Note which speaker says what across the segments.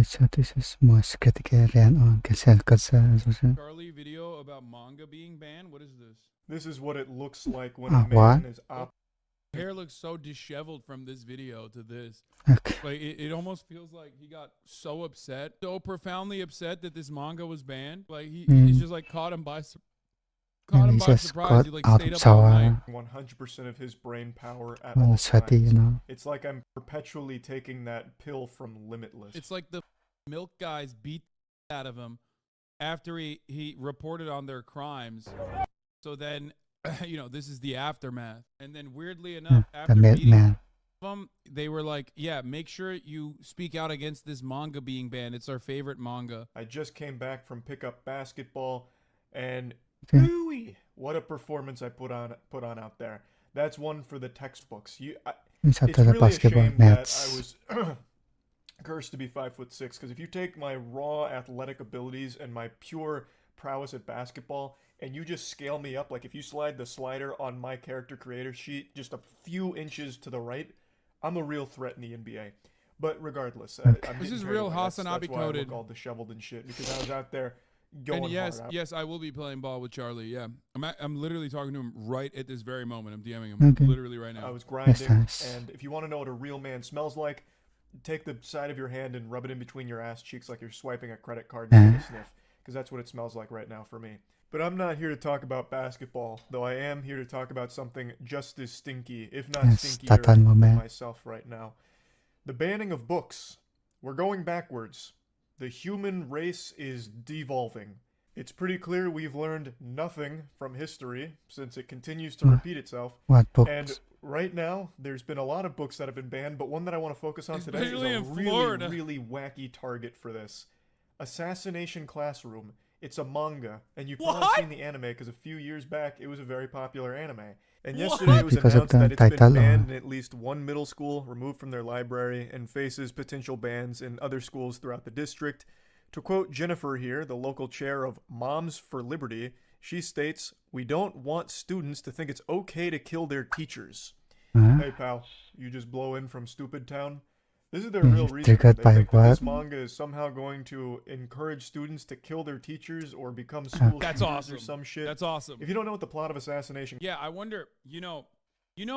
Speaker 1: Okay, so this is MoistCr1TiKaL RANT on cancel culture.
Speaker 2: Charlie video about manga being banned? What is this?
Speaker 3: This is what it looks like when a
Speaker 1: What?
Speaker 3: man is
Speaker 2: Hair looks so disheveled from this video to this.
Speaker 1: Okay.
Speaker 2: Like it almost feels like he got so upset, so profoundly upset that this manga was banned. Like he's just like caught him by
Speaker 1: And he just
Speaker 2: surprise.
Speaker 1: got
Speaker 2: He like
Speaker 1: out
Speaker 2: stayed
Speaker 1: of
Speaker 2: up all night.
Speaker 1: shower,
Speaker 3: 100% of his brain power at
Speaker 1: all
Speaker 3: all
Speaker 1: sweaty, you
Speaker 3: times.
Speaker 1: know.
Speaker 3: It's like I'm perpetually taking that pill from Limitless.
Speaker 2: It's like the milk guys beat the out of him after he reported on their crimes. So then, you know, this is the aftermath. And then weirdly enough, after
Speaker 1: The
Speaker 2: beating
Speaker 1: milkman.
Speaker 2: them, they were like, yeah, make sure you speak out against this manga being banned. It's our favorite manga.
Speaker 3: I just came back from pickup basketball, and
Speaker 1: Okay.
Speaker 3: ooh, what a performance I put on out there. That's one for the textbooks.
Speaker 1: It's
Speaker 3: It's
Speaker 1: after the
Speaker 3: really a
Speaker 1: basketball
Speaker 3: shame that I
Speaker 1: match.
Speaker 3: was cursed to be 5'6", because if you take my raw athletic abilities and my pure prowess at basketball and you just scale me up, like if you slide the slider on my character creator sheet just a few inches to the right, I'm a real threat in the NBA. But regardless,
Speaker 1: Okay.
Speaker 2: This is real Hasanabi
Speaker 3: that's why
Speaker 2: coded.
Speaker 3: I look all disheveled and shit, because I was out there going
Speaker 2: And yes,
Speaker 3: hard.
Speaker 2: yes, I will be playing ball with Charlie. Yeah, I'm literally talking to him right at this very moment. I'm DMing him
Speaker 1: Okay.
Speaker 2: literally right
Speaker 3: I
Speaker 2: now.
Speaker 3: was grinding,
Speaker 1: nice.
Speaker 3: and if you want to know what a real man smells like, take the side of your hand and rub it in between your ass cheeks like you're swiping a credit card and take a sniff, because that's what it smells like right now for me. But I'm not here to talk about basketball, though I am here to talk about something just as stinky, if not
Speaker 1: Yes,
Speaker 3: stinkier,
Speaker 1: total
Speaker 3: than
Speaker 1: moment.
Speaker 3: myself right now. The banning of books. We're going backwards. The human race is devolving. It's pretty clear we've learned nothing from history, since it continues to repeat itself.
Speaker 1: What books?
Speaker 3: And right now, there's been a lot of books that have been banned, but one that I want to focus on today is
Speaker 2: Especially
Speaker 3: a
Speaker 2: in
Speaker 3: really,
Speaker 2: Florida.
Speaker 3: really wacky target for this. Assassination Classroom. It's a manga, and you've probably
Speaker 2: What?
Speaker 3: seen the anime, because a few years back, it was a very popular anime. And
Speaker 2: What?
Speaker 3: yesterday it was
Speaker 1: Because of
Speaker 3: announced
Speaker 1: the
Speaker 3: that it's been
Speaker 1: title,
Speaker 3: banned in at least one middle school, removed from their library, and faces potential bans in other schools throughout the district. To quote Jennifer here, the local chair of Moms for Liberty, she states, "We don't want students to think it's okay to kill their teachers." Hey pal, you just blow in from Stupid Town? This is their real reason.
Speaker 1: Triggered
Speaker 3: They
Speaker 1: by
Speaker 3: think that this
Speaker 1: what?
Speaker 3: manga is somehow going to encourage students to kill their teachers or become school
Speaker 2: That's
Speaker 3: shooters
Speaker 2: awesome.
Speaker 3: or some shit.
Speaker 2: That's awesome.
Speaker 3: If you don't know what the plot of Assassination...
Speaker 2: Yeah, I wonder, you know,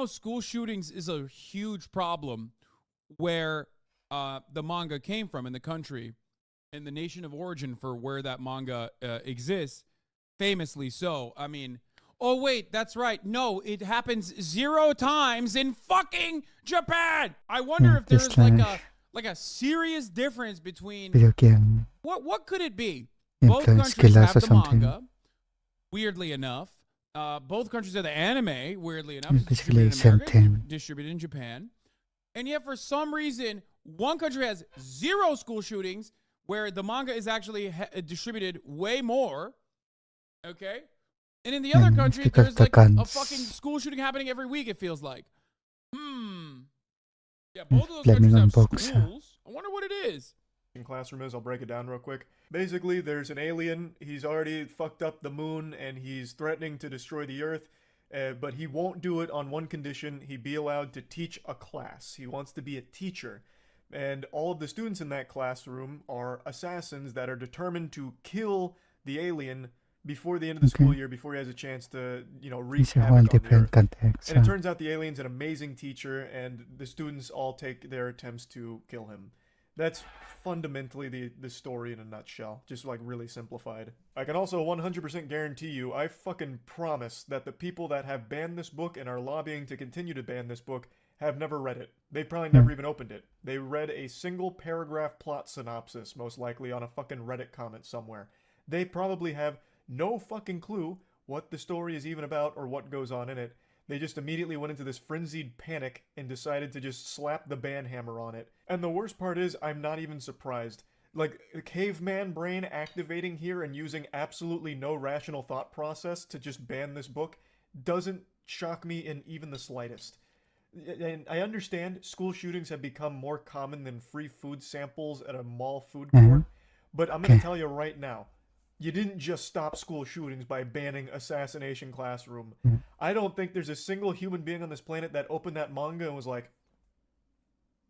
Speaker 2: school shootings is a huge problem where the manga came from in the country and the nation of origin for where that manga exists, famously so. I mean, oh wait, that's right. No, it happens 0 times in fucking Japan. I wonder if there's like a serious difference between
Speaker 1: Video game.
Speaker 2: what could it be? Both
Speaker 1: Influence
Speaker 2: countries
Speaker 1: killers
Speaker 2: have
Speaker 1: or
Speaker 2: the
Speaker 1: something.
Speaker 2: manga. Weirdly enough, both countries have the anime. Weirdly enough,
Speaker 1: It's
Speaker 2: it's
Speaker 1: basically
Speaker 2: distributed in
Speaker 1: the same
Speaker 2: America,
Speaker 1: thing.
Speaker 2: distributed in Japan, and yet for some reason, one country has 0 school shootings, where the manga is actually distributed way more. Okay, and in the other
Speaker 1: And
Speaker 2: country,
Speaker 1: because
Speaker 2: there's
Speaker 1: the
Speaker 2: like a
Speaker 1: guns.
Speaker 2: fucking school shooting happening every week. It feels like. Yeah, both of those
Speaker 1: Blaming
Speaker 2: countries
Speaker 1: on
Speaker 2: have
Speaker 1: books,
Speaker 2: schools. I wonder what it is.
Speaker 3: classroom is. I'll break it down real quick. Basically, there's an alien. He's already fucked up the moon, and he's threatening to destroy the Earth. But he won't do it on one condition. He be allowed to teach a class. He wants to be a teacher. And all of the students in that classroom are assassins that are determined to kill the alien before the end of the school year, before he has a chance to, you know, wreak
Speaker 1: It's a
Speaker 3: havoc
Speaker 1: whole
Speaker 3: on the
Speaker 1: different
Speaker 3: Earth.
Speaker 1: context.
Speaker 3: And it turns out the alien's an amazing teacher, and the students all take their attempts to kill him. That's fundamentally the story in a nutshell, just like really simplified. I can also 100% guarantee you, I fucking promise that the people that have banned this book and are lobbying to continue to ban this book have never read it. They probably never even opened it. They read a single paragraph plot synopsis, most likely on a fucking Reddit comment somewhere. They probably have no fucking clue what the story is even about or what goes on in it. They just immediately went into this frenzied panic and decided to just slap the ban hammer on it. And the worst part is, I'm not even surprised. Like, caveman brain activating here and using absolutely no rational thought process to just ban this book doesn't shock me in even the slightest. And I understand school shootings have become more common than free food samples at a mall food court, but I'm going to tell you right now, you didn't just stop school shootings by banning Assassination Classroom. I don't think there's a single human being on this planet that opened that manga and was like,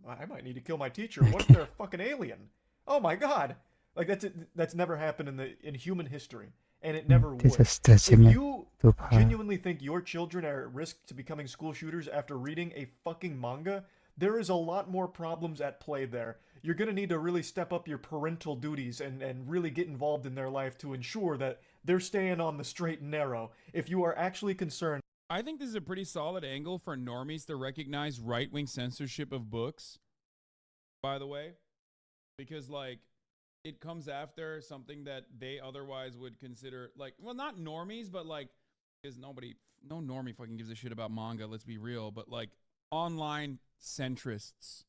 Speaker 3: I might need to kill my teacher. What if they're a fucking alien? Oh my god! Like that's never happened in human history, and it never
Speaker 1: This
Speaker 3: would.
Speaker 1: is stressing
Speaker 3: If
Speaker 1: me
Speaker 3: you
Speaker 1: too far.
Speaker 3: genuinely think your children are at risk to becoming school shooters after reading a fucking manga, there is a lot more problems at play there. You're gonna need to really step up your parental duties and really get involved in their life to ensure that they're staying on the straight and narrow. If you are actually concerned.
Speaker 2: I think this is a pretty solid angle for normies to recognize right-wing censorship of books, by the way, because like it comes after something that they otherwise would consider like, well, not normies, but like, because no normie fucking gives a shit about manga, let's be real, but like online centrists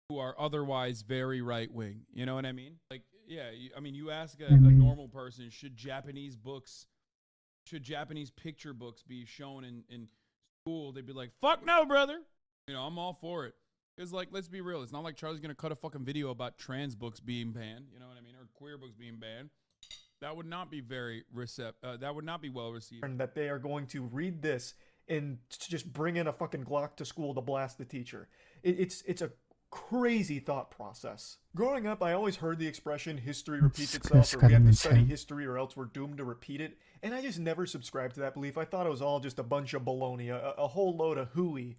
Speaker 2: who are otherwise very right-wing, you know what I mean? Like, yeah, I mean, you ask a normal person, should Japanese picture books be shown in school? They'd be like, fuck no, brother. You know, I'm all for it. Because, like, let's be real. It's not like Charlie's going to cut a fucking video about trans books being banned. You know what I mean? Or queer books being banned. That would not be that would not be well received.
Speaker 3: That they are going to read this and just bring in a fucking Glock to school to blast the teacher. It's a crazy thought process. Growing up, I always heard the expression "history repeats itself," or "we have to study history or else we're doomed to repeat it," and I just never subscribed to that belief. I thought it was all just a bunch of baloney, a whole load of hooey.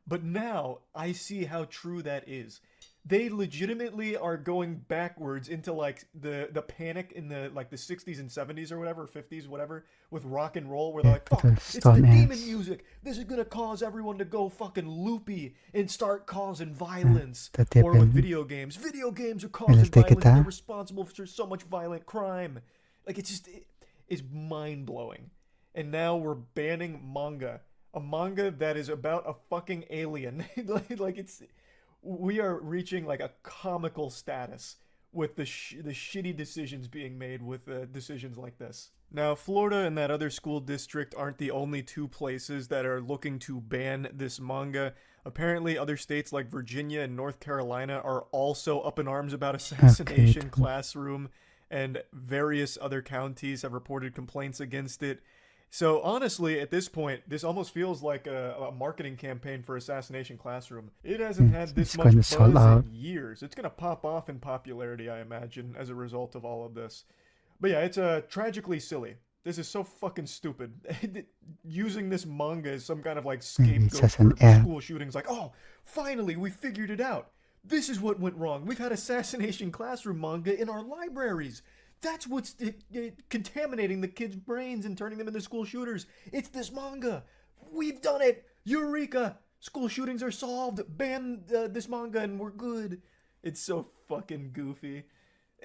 Speaker 3: But now I see how true that is. They legitimately are going backwards into like the panic in the like the 60s and 70s or whatever, 50s, whatever, with rock and roll, where they're like, fuck, it's the demon music. This is gonna cause everyone to go fucking loopy and start causing violence. Or with video games. Video games are causing violence. They're responsible for so much violent crime. Like it's mind-blowing. And now we're banning manga. A manga that is about a fucking alien. We are reaching like a comical status with the shitty decisions being made with decisions like this. Now, Florida and that other school district aren't the only two places that are looking to ban this manga. Apparently, other states like Virginia and North Carolina are also up in arms about Assassination Classroom, and various other counties have reported complaints against it. So honestly, at this point, this almost feels like a marketing campaign for Assassination Classroom. It hasn't had this much buzz in years. It's going to pop off in popularity, I imagine, as a result of all of this. But yeah, it's tragically silly. This is so fucking stupid. Using this manga as some kind of like scapegoat for school shootings. Like, oh, finally, we figured it out. This is what went wrong. We've had Assassination Classroom manga in our libraries. That's what's contaminating the kids' brains and turning them into school shooters. It's this manga. We've done it. Eureka. School shootings are solved. Ban this manga and we're good. It's so fucking goofy.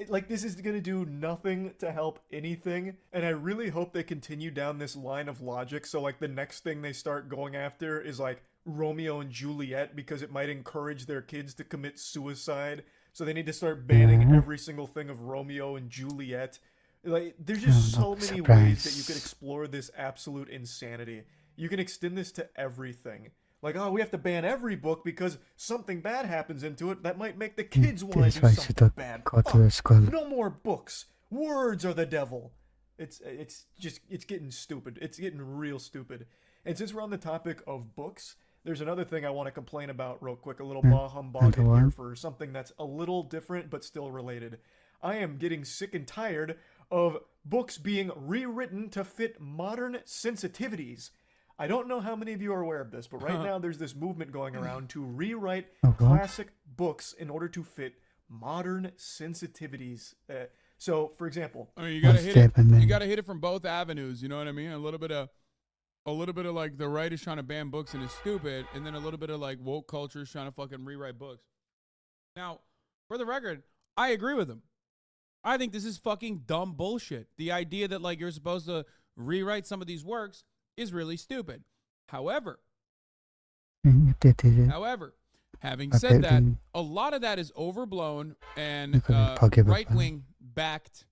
Speaker 3: Like, this is going to do nothing to help anything. And I really hope they continue down this line of logic. So, like, the next thing they start going after is, like, Romeo and Juliet, because it might encourage their kids to commit suicide. So they need to start banning every single thing of Romeo and Juliet. Like, there's just so many ways that you could explore this absolute insanity. You can extend this to everything. Like, oh, we have to ban every book because something bad happens into it that might make the kids want to do something bad. No more books. Words are the devil. It's getting stupid. It's getting real stupid. And since we're on the topic of books, there's another thing I want to complain about real quick, a little bah humbug in here for something that's a little different but still related. I am getting sick and tired of books being rewritten to fit modern sensitivities. I don't know how many of you are aware of this, but right now there's this movement going around to rewrite classic books in order to fit modern sensitivities. So, for example,
Speaker 2: you gotta hit it from both avenues. You know what I mean? A little bit of like the right is trying to ban books and it's stupid, and then a little bit of like woke culture is trying to fucking rewrite books. Now, for the record, I agree with them. I think this is fucking dumb bullshit. The idea that like you're supposed to rewrite some of these works is really stupid. However, having said that, a lot of that is overblown and right-wing backed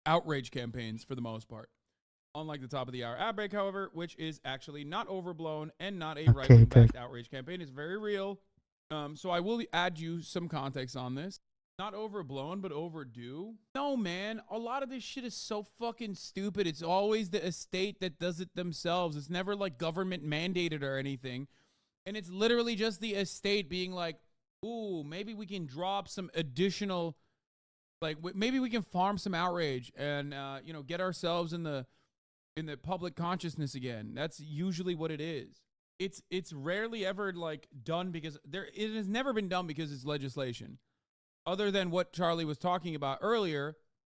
Speaker 2: outrage campaigns for the most part. Unlike the top of the hour ad break, however, which is actually not overblown and not a right-wing backed outrage campaign. It's very real. So I will add you some context on this. Not overblown, but overdue. No, man. A lot of this shit is so fucking stupid. It's always the estate that does it themselves. It's never like government mandated or anything. And it's literally just the estate being like, ooh, maybe we can drop some additional Like maybe we can farm some outrage and get ourselves in the public consciousness again. That's usually what it is. It's rarely ever like done because it has never been done because it's legislation. Other than what Charlie was talking about earlier,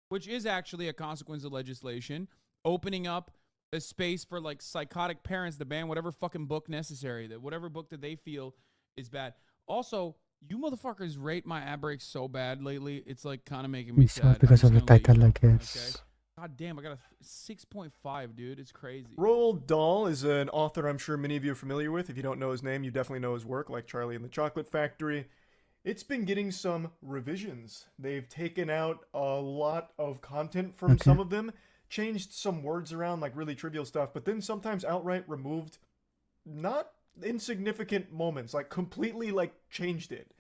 Speaker 2: which is actually a consequence of legislation, opening up a space for like psychotic parents to ban whatever fucking book necessary, that whatever book that they feel is bad. Also, you motherfuckers rate my ad breaks so bad lately. It's like kind of making me
Speaker 1: So
Speaker 2: sad.
Speaker 1: because of the title, I guess.
Speaker 2: Okay? God damn, I got a 6.5, dude. It's crazy.
Speaker 3: Roald Dahl is an author I'm sure many of you are familiar with. If you don't know his name, you definitely know his work, like Charlie and the Chocolate Factory. It's been getting some revisions. They've taken out a lot of content from some of them, changed some words around, like really trivial stuff, but then sometimes outright removed not insignificant moments, like completely like changed it.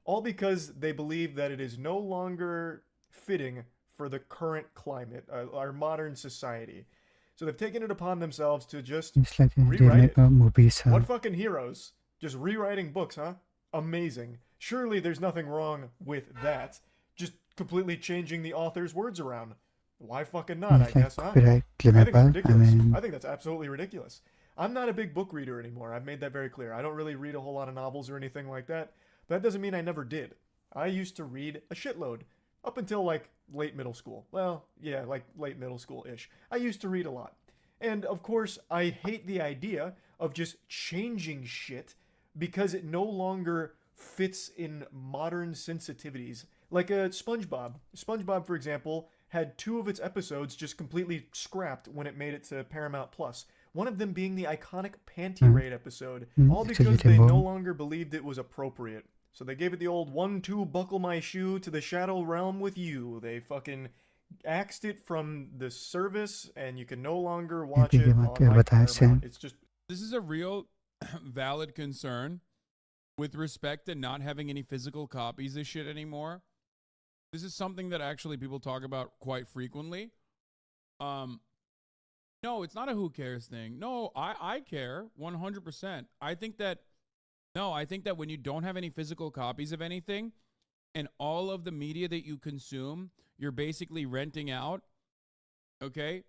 Speaker 3: All because they believe that it is no longer fitting for the current climate, our modern society. So they've taken it upon themselves to just
Speaker 1: It's like they
Speaker 3: rewrite
Speaker 1: make
Speaker 3: it.
Speaker 1: movies.
Speaker 3: What fucking heroes? Just rewriting books, huh? Amazing. Surely there's nothing wrong with that. Just completely changing the author's words around. Why fucking not, I guess, huh?
Speaker 1: Copyright
Speaker 3: I think it's
Speaker 1: claimable.
Speaker 3: ridiculous. I think that's absolutely ridiculous. I'm not a big book reader anymore. I've made that very clear. I don't really read a whole lot of novels or anything like that. But that doesn't mean I never did. I used to read a shitload. Up until like late middle school. Well, yeah, like late middle school-ish. I used to read a lot. And of course, I hate the idea of just changing shit because it no longer fits in modern sensitivities. Like SpongeBob. SpongeBob, for example, had 2 of its episodes just completely scrapped when it made it to Paramount Plus. One of them being the iconic Panty Raid episode, all because they no longer believed it was appropriate. So they gave it the old 1-2 buckle my shoe to the shadow realm with you. They fucking axed it from the service, and you can no longer watch it on like Paramount. It's just...
Speaker 2: This is a real valid concern with respect to not having any physical copies of shit anymore. This is something that actually people talk about quite frequently. No, it's not a who cares thing. No, I care 100%. I think that when you don't have any physical copies of anything and all of the media that you consume, you're basically renting out, okay?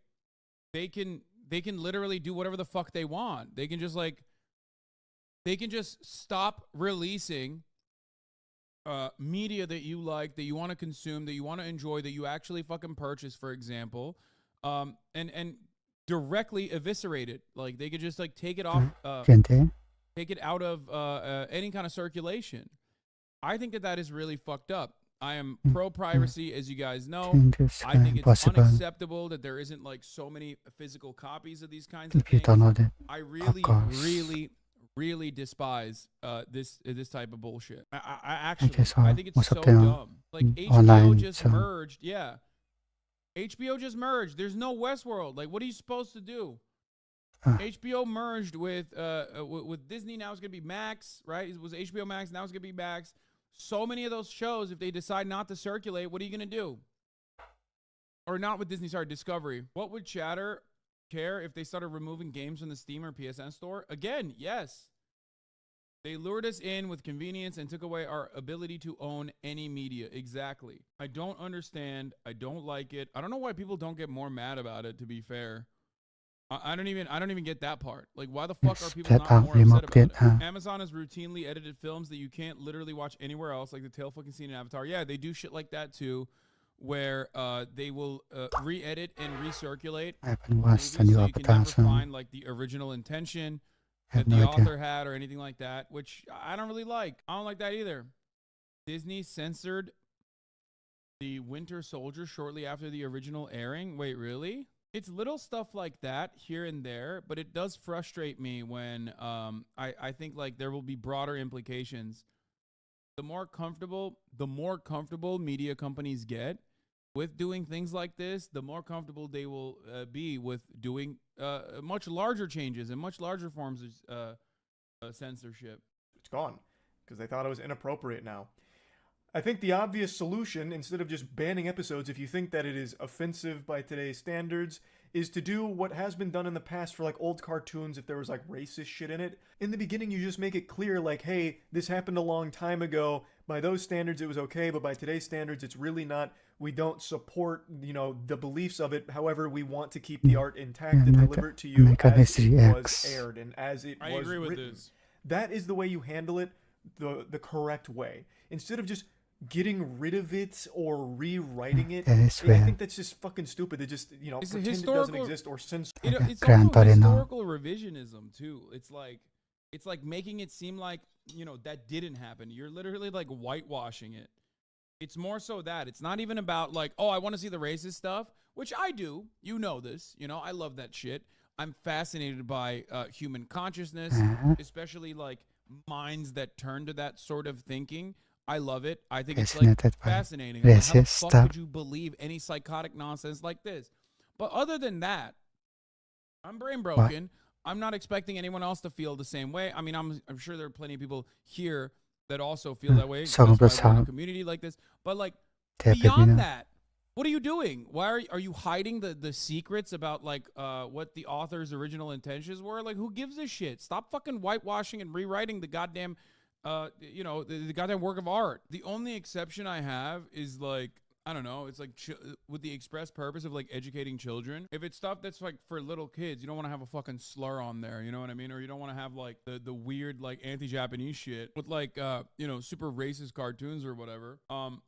Speaker 2: They can literally do whatever the fuck they want. They can just stop releasing media that you like, that you want to consume, that you want to enjoy, that you actually fucking purchase, for example, and directly eviscerate it. Like they could just like take it off, take it out of any kind of circulation. I think that is really fucked up. I am pro-privacy, as you guys know. I think it's unacceptable that there isn't like so many physical copies of these kinds of things. I really despise this type of bullshit. I think it's so dumb. Like HBO just merged. Yeah. HBO just merged. There's no Westworld. Like, what are you supposed to do? HBO merged with Disney. Now it's gonna be Max, right? It was HBO Max. Now it's gonna be Max. So many of those shows, if they decide not to circulate, what are you gonna do? Or not with Disney, sorry, Discovery. What would Chatter care if they started removing games from the Steam or PSN store? Again, yes. They lured us in with convenience and took away our ability to own any media. Exactly. I don't understand. I don't like it. I don't know why people don't get more mad about it, to be fair. I don't even get that part. Like, why the fuck are people not more upset about it? Amazon has routinely edited films that you can't literally watch anywhere else, like the tail fucking scene in Avatar. Yeah, they do shit like that too, where they will re-edit and recirculate movies, so you can never find like the original intention that the author had or anything like that, which I don't really like. I don't like that either. Disney censored the Winter Soldier shortly after the original airing. Wait, really? It's little stuff like that here and there, but it does frustrate me when I think like there will be broader implications. The more comfortable media companies get with doing things like this, the more comfortable they will be with doing much larger changes and much larger forms of censorship.
Speaker 3: It's gone because they thought it was inappropriate now. I think the obvious solution, instead of just banning episodes if you think that it is offensive by today's standards, is to do what has been done in the past for like old cartoons if there was like racist shit in it. In the beginning, you just make it clear like, hey, this happened a long time ago, by those standards it was okay, but by today's standards it's really not. We don't support, you know, the beliefs of it. However, we want to keep the art intact and deliver it to you as it was aired and as it was
Speaker 2: agree with
Speaker 3: written.
Speaker 2: this.
Speaker 3: That is the way you handle it, the correct way. Instead of just getting rid of it or rewriting it, I think that's just fucking stupid. They just, you know, pretend it doesn't exist or censor.
Speaker 2: It's also historical revisionism too. It's like making it seem like, you know, that didn't happen. You're literally like whitewashing it. It's more so that it's not even about like, oh, I want to see the racist stuff, which I do. You know this. You know, I love that shit. I'm fascinated by human consciousness, especially like minds that turn to that sort of thinking. I love it. I think it's like fascinating. Like, how the fuck could you believe any psychotic nonsense like this? But other than that, I'm brain broken. I'm not expecting anyone else to feel the same way. I mean, I'm sure there are plenty of people here that also feel that way. That's why we're in a community like this. But like beyond that, what are you doing? Why are you hiding the secrets about like what the author's original intentions were? Like, who gives a shit? Stop fucking whitewashing and rewriting the goddamn you know, the goddamn work of art. The only exception I have is like, I don't know, it's like with the express purpose of like educating children. If it's stuff that's like for little kids, you don't want to have a fucking slur on there, you know what I mean? Or you don't want to have like the weird like anti-Japanese shit with like you know, super racist cartoons or whatever.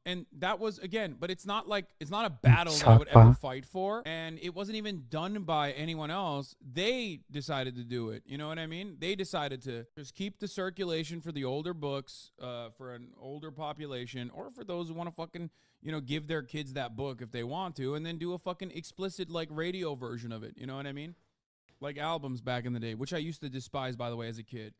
Speaker 2: And that was, again, but it's not a battle that I would ever fight for, and it wasn't even done by anyone else. They decided to do it, you know what I mean? They decided to just keep the circulation for the older books, for an older population, or for those who want to fucking, you know, give their kids that book if they want to, and then do a fucking explicit like radio version of it. You know what I mean? Like albums back in the day, which I used to despise, by the way, as a kid.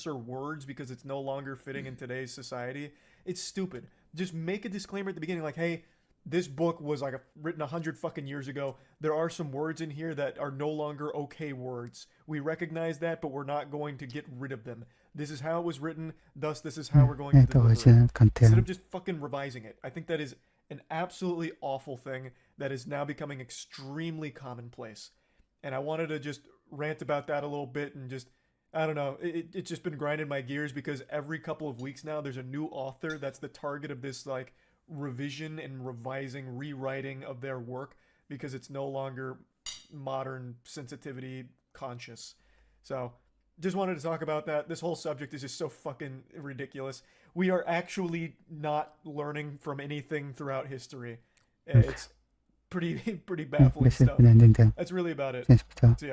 Speaker 3: Words because it's no longer fitting in today's society. It's stupid. Just make a disclaimer at the beginning, like, hey, this book was like written 100 fucking years ago. There are some words in here that are no longer okay words. We recognize that, but we're not going to get rid of them. This is how it was written. Thus, this is how we're going to deliver it. Instead of just fucking revising it. I think that is an absolutely awful thing that is now becoming extremely commonplace. And I wanted to just rant about that a little bit and just, I don't know, it's just been grinding my gears because every couple of weeks now there's a new author that's the target of this like revision and revising, rewriting of their work because it's no longer modern sensitivity conscious. So just wanted to talk about that. This whole subject is just so fucking ridiculous. We are actually not learning from anything throughout history. It's pretty baffling stuff. That's really about it. So yeah.